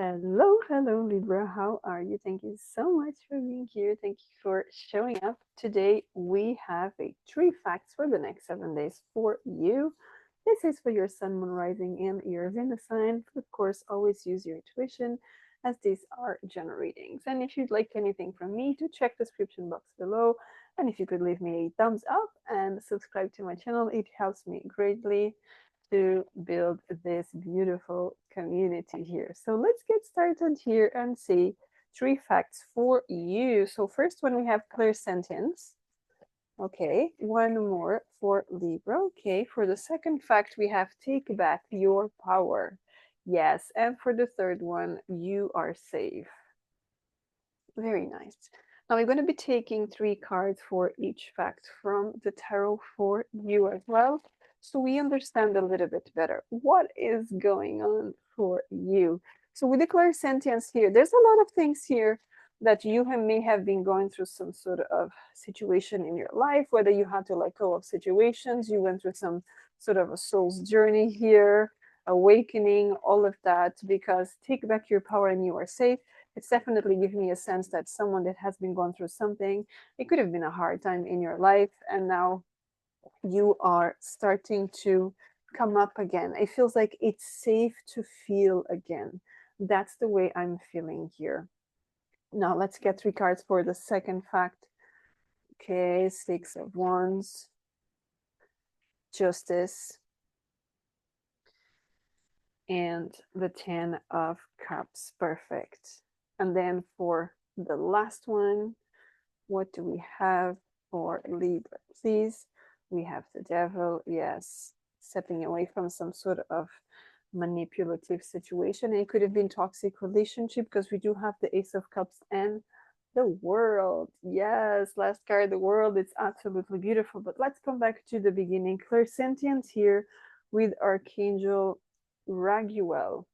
Hello, hello, Libra. How are you? Thank you so much for being here. Thank you for showing up. Today, we have a three facts for the next 7 days for you. This is for your sun, moon, rising, and your Venus sign. Of course, always use your intuition as these are general readings. And if you'd like anything from me, to check the description box below. And if you could leave me a thumbs up and subscribe to my channel, it helps me greatly to build this beautiful community here. So let's get started here and see three facts for you. So first one, we have clear sentience. Okay, one more for Libra. Okay, for the second fact, we have take back your power. Yes, and for the third one, you are safe. Very nice. Now we're going to be taking three cards for each fact from the tarot for you as well, so we understand a little bit better what is going on for you. So with the clear sentience here, there's a lot of things here that you may have been going through some sort of situation in your life, whether you had to let go of situations, you went through some sort of a soul's journey here, awakening, all of that, because take back your power and you are safe. It's definitely giving me a sense that someone that has been going through something, it could have been a hard time in your life, and now you are starting to come up again. It feels like it's safe to feel again. That's the way I'm feeling here. Now let's get three cards for the second fact. Okay, Six of Wands, Justice, and the Ten of Cups. Perfect. And then for the last one, what do we have for Libra, please? We have the Devil, yes, stepping away from some sort of manipulative situation. It could have been toxic relationship because we do have the Ace of Cups and the World. Yes, last card, the World. It's absolutely beautiful. But let's come back to the beginning. Clairsentience here with Archangel Raguel.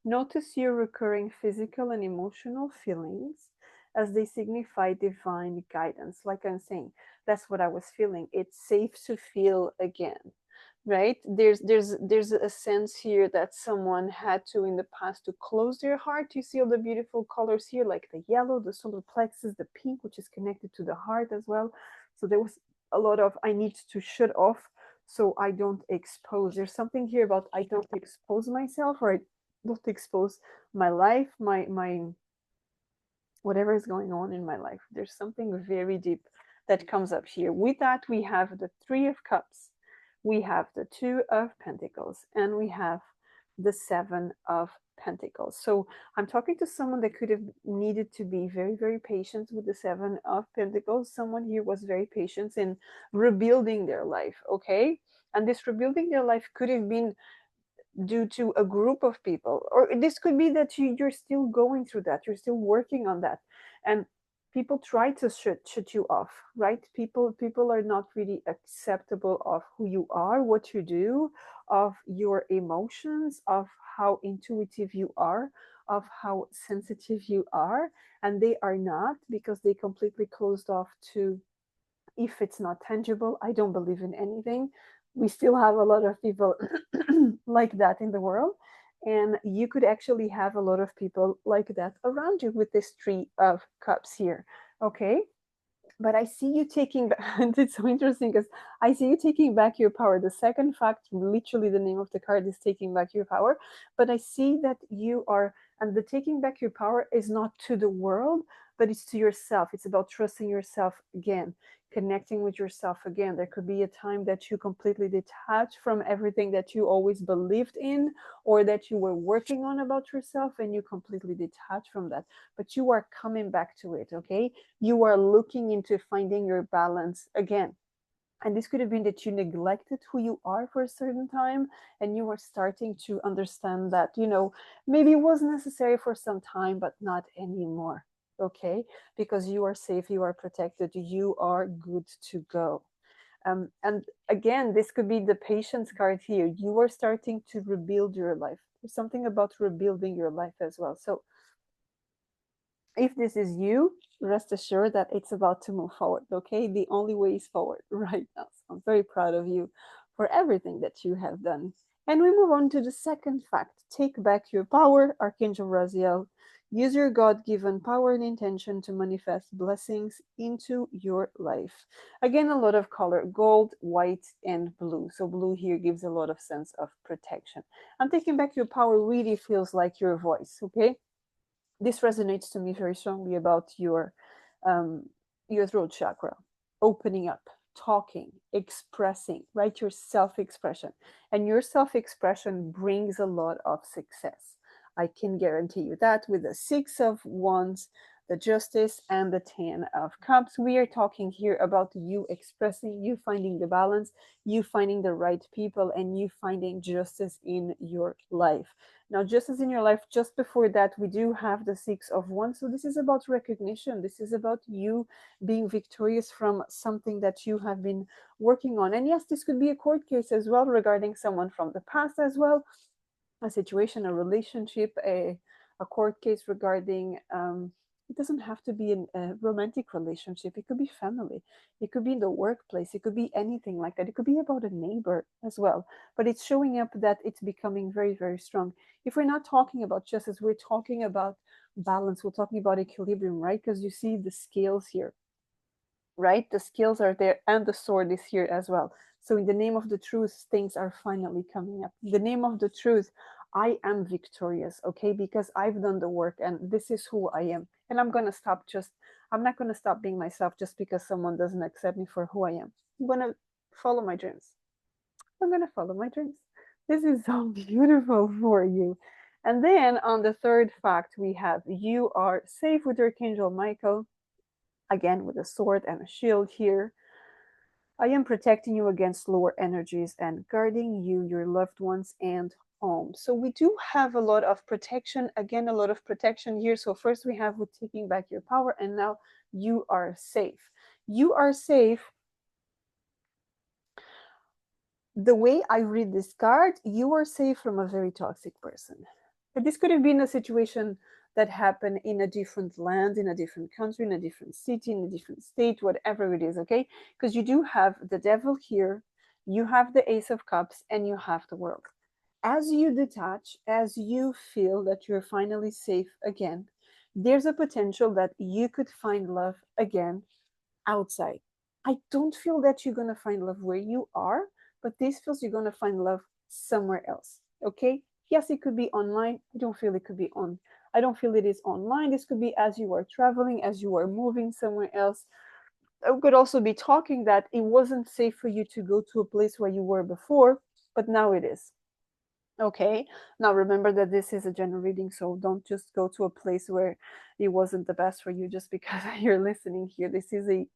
Notice your recurring physical and emotional feelings as they signify divine guidance. Like I'm saying, that's what I was feeling. It's safe to feel again, right? There's a sense here that someone had to in the past to close their heart. You see all the beautiful colors here, like the yellow, the solar plexus, the pink, which is connected to the heart as well. So there was a lot of I need to shut off so I don't expose. There's something here about I don't expose myself, or I don't expose my life, my whatever is going on in my life. There's something very deep that comes up here. With that, we have the Three of Cups, we have the Two of Pentacles, and we have the Seven of Pentacles. So I'm talking to someone that could have needed to be very, very patient with the Seven of Pentacles. Someone here was very patient in rebuilding their life, okay? And this rebuilding their life could have been due to a group of people, or this could be that you're still going through that, you're still working on that, and people try to shut you off, right? People are not really acceptable of who you are, what you do, of your emotions, of how intuitive you are, of how sensitive you are, and they are not, because they completely closed off to, if it's not tangible, I don't believe in anything. We still have a lot of people like that in the world. And you could actually have a lot of people like that around you with this Three of Cups here. Okay. But I see you taking back, and it's so interesting because I see you taking back your power. The second fact, literally the name of the card is taking back your power. But I see that you are, and the taking back your power is not to the world, but it's to yourself. It's about trusting yourself again, connecting with yourself again. There could be a time that you completely detach from everything that you always believed in, or that you were working on about yourself, and you completely detach from that. But you are coming back to it, okay? You are looking into finding your balance again. And this could have been that you neglected who you are for a certain time, and you are starting to understand that, maybe it was necessary for some time, but not anymore. Okay? Because you are safe, you are protected, you are good to go. And again, this could be the patience card here. You are starting to rebuild your life. There's something about rebuilding your life as well. So if this is you, rest assured that it's about to move forward, okay? The only way is forward right now. So I'm very proud of you for everything that you have done And we move on to the second fact. Take back your power, Archangel Raziel. Use your God given power and intention to manifest blessings into your life. Again, a lot of color gold, white, and blue. So, blue here gives a lot of sense of protection. And taking back your power really feels like your voice, okay? This resonates to me very strongly about um, your throat chakra, opening up, talking, expressing, right? Your self expression. And your self expression brings a lot of success. I can guarantee you that with the Six of Wands, the Justice, and the Ten of Cups. We are talking here about you expressing, you finding the balance, you finding the right people, and you finding justice in your life. Now, just as in your life, just before that, we do have the Six of Wands. So, this is about recognition. This is about you being victorious from something that you have been working on. And yes, this could be a court case as well regarding someone from the past as well, a situation, a relationship, a court case regarding. It doesn't have to be a romantic relationship. It could be family. It could be in the workplace. It could be anything like that. It could be about a neighbor as well. But it's showing up that it's becoming very, very strong. If we're not talking about justice, we're talking about balance. We're talking about equilibrium, right? Because you see the scales here, right? The skills are there and the sword is here as well. So, in the name of the truth, things are finally coming up. In the name of the truth, I am victorious, okay? Because I've done the work and this is who I am. And I'm not going to stop being myself just because someone doesn't accept me for who I am. I'm going to follow my dreams. I'm going to follow my dreams. This is so beautiful for you. And then on the third fact, we have you are safe with Archangel Michael, again with a sword and a shield here. I am protecting you against lower energies and guarding you, your loved ones, and home. So we do have a lot of protection. Again, a lot of protection here. So first we have with taking back your power, and now you are safe. You are safe. The way I read this card, you are safe from a very toxic person. But this could have been a situation that happened in a different land, in a different country, in a different city, in a different state, whatever it is, okay? Because you do have the devil here, you have the Ace of Cups, and you have the World. As you detach, as you feel that you're finally safe again, there's a potential that you could find love again outside. I don't feel that you're going to find love where you are, but this feels you're going to find love somewhere else. Okay? Yes, it could be online. I don't feel it could be on. I don't feel it is online. This could be as you are traveling, as you are moving somewhere else. I could also be talking that it wasn't safe for you to go to a place where you were before, but now it is. Okay. Now remember that this is a general reading, so don't just go to a place where it wasn't the best for you just because you're listening here. This is a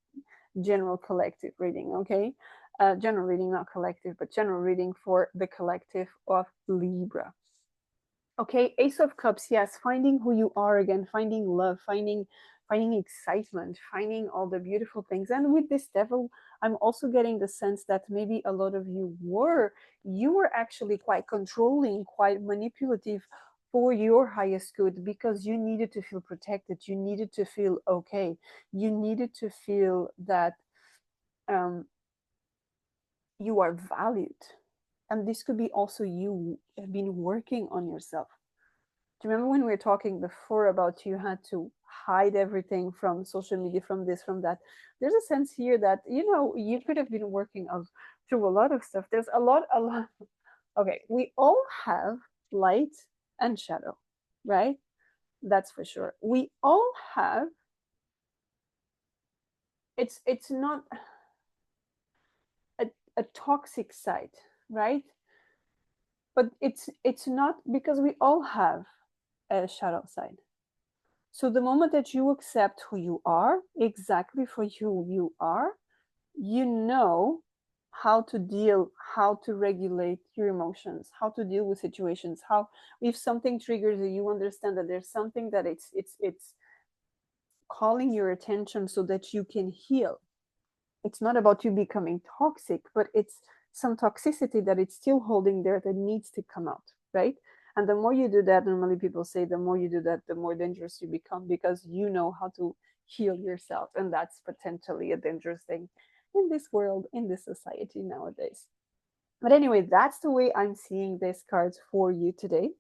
general collective reading, okay? General reading, not collective, but general reading for the collective of Libra. Okay, Ace of Cups, yes, finding who you are again, finding love, finding excitement, finding all the beautiful things. And with this devil, I'm also getting the sense that maybe a lot of you were actually quite controlling, quite manipulative for your highest good because you needed to feel protected, you needed to feel okay, you needed to feel that um, you are valued. And this could be also you have been working on yourself. Do you remember when we were talking before about you had to hide everything from social media, from this, from that? There's a sense here that, you could have been working through a lot of stuff. There's a lot. Okay, we all have light and shadow, right? That's for sure. We all have, it's not a toxic side, right? But it's not because we all have a shadow side. So the moment that you accept who you are, exactly for who you are, you know how to regulate your emotions, how to deal with situations, how if something triggers you, you understand that there's something that it's calling your attention so that you can heal. It's not about you becoming toxic, but it's some toxicity that it's still holding there that needs to come out, right? And the more you do that, normally people say the more you do that, the more dangerous you become because you know how to heal yourself. And that's potentially a dangerous thing in this world, in this society nowadays. But anyway, that's the way I'm seeing these cards for you today.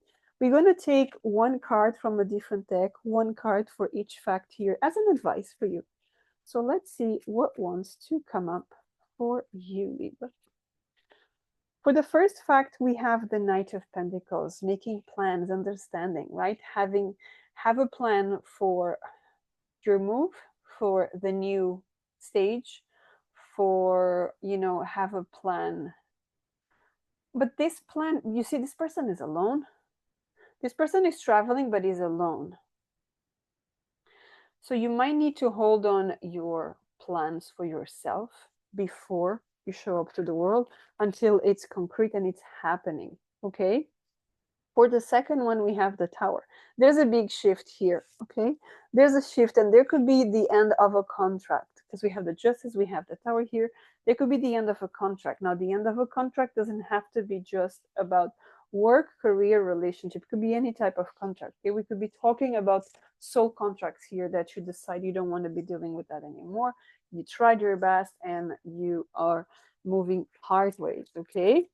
We're going to take one card from a different deck, one card for each fact here as an advice for you. So let's see what wants to come up for you, Libra. For the first fact, we have the Knight of Pentacles, making plans, understanding, right? Have a plan for your move, for the new stage, for, have a plan. But this plan, you see, this person is alone. This person is traveling, but is alone. So you might need to hold on your plans for yourself before you show up to the world until it's concrete and it's happening. Okay? For the second one, we have the Tower. There's a big shift here, okay? There's a shift, and there could be the end of a contract because we have the Justice, we have the Tower here. There could be the end of a contract. Now, the end of a contract doesn't have to be just about work, career, relationship. It could be any type of contract. Okay? We could be talking about soul contracts here that you decide you don't want to be dealing with that anymore. You tried your best and you are moving part ways, okay?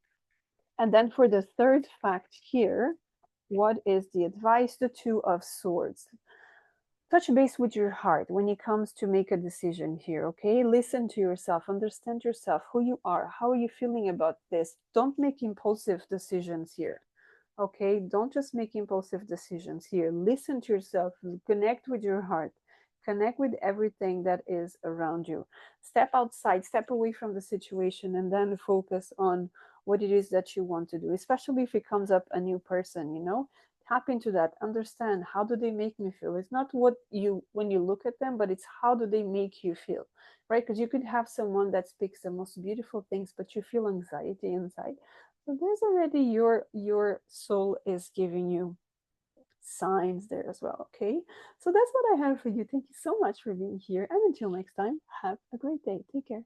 And then for the third fact here, what is the advice? The Two of Swords. Touch base with your heart when it comes to make a decision here, okay? Listen to yourself, understand yourself, who you are, how are you feeling about this? Don't make impulsive decisions here, okay? Don't just make impulsive decisions here. Listen to yourself, connect with your heart, connect with everything that is around you. Step outside, step away from the situation, and then focus on what it is that you want to do, especially if it comes up a new person, tap into that, understand how do they make me feel. It's not what you when you look at them, but it's how do they make you feel, right? Because you could have someone that speaks the most beautiful things, but you feel anxiety inside. So there's already your soul is giving you signs there as well. Okay, so that's what I have for you. Thank you so much for being here, and until next time, have a great day. Take care.